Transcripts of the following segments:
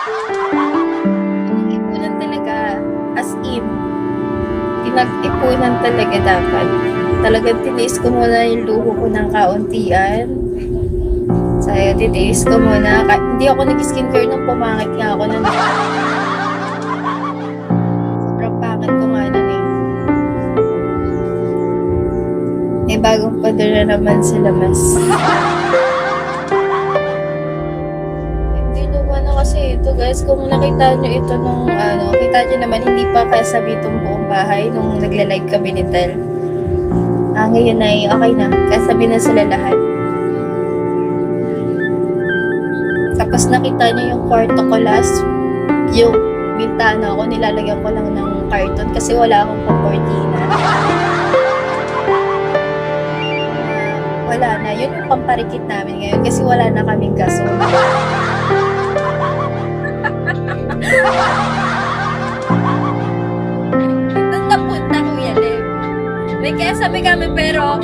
Pinag-ipunan talaga. As in, pinag-ipunan talaga dapat. Talagang tiniis ko muna yung luho ko ng kauntian. Sa'yo, titiis ko muna. Hindi ako nag-skincare nung pumangit nga ako nun. Sobrang pangit ko nga nun eh. May bagong pader na naman sila mas. Hindi naman na kasi ito guys. Kung nakita nyo ito nung kita nyo naman hindi pa kasabi itong buong bahay nung nagla-live kami ni Tel. Ngayon ay okay na. Kasabi na sila lahat. Tapos nakita niyo yung kwarto ko last, yung bintana ko, nilalagyan ko lang ng karton kasi wala akong pang-cortina. Wala na. Yun yung pamparikit namin ngayon kasi wala na kaming gasol. Doon napunta Kuya Lev. May kasabi kami pero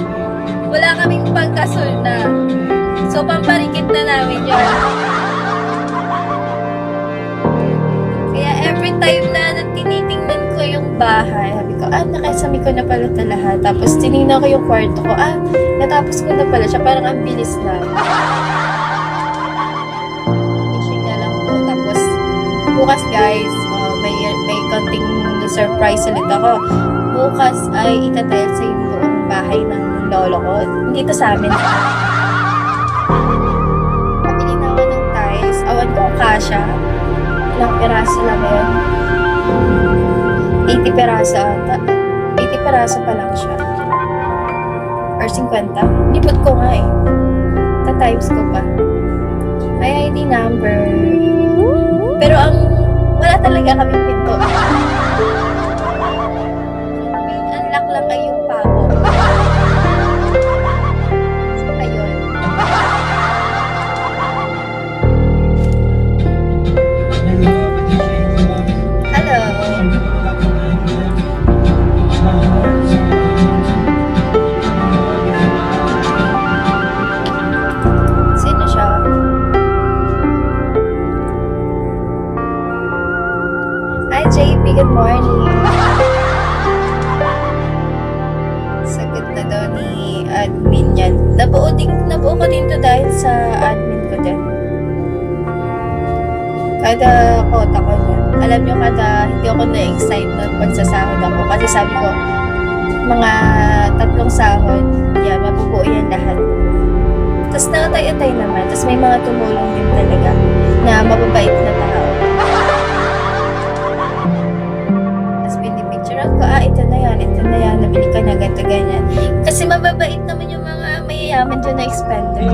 wala kaming pang-gasol na. So pamparikit na namin yun. Every time na tinitingnan ko yung bahay, sabi ko, nakasami ko na pala ito lahat. Tapos tinignan ko yung kwarto ko, natapos ko na pala siya. Parang ang bilis na. Finishing na lang po. Tapos, bukas guys, may konting surprise ulit ako. Bukas ay itatile sa yung buong bahay ng lolo ko. Hindi ito sa amin. Pabili na ako ng tiles. Awan ko kasha. Ilang piraso lang yun. 80 piraso ata. 80 piraso pa lang siya. Or 50. Lipot ko nga eh. Ta-times ko pa. May ID number. Pero wala talaga kaming pinto. May unlock lang ay yung pako. So, ayun. Sino siya? Hi JP, good morning. Sagot na daw ni admin yan. Nabuo ko din to dahil sa admin ko din. Kada kota ko nun. Alam nyo, hindi ako na-excite nun pagsasahod ako. Kasi sabi ko, mga 3 sahod, yan, mabubuo yan lahat. Tapos nakatay-atay naman. Tapos may mga tumulong din talaga na mababait na tao. Tapos pinipicturean ko, ito na yan, nabili ka na, ganito, ganyan. Kasi mababait naman yung mga mayayaman dyan na expender.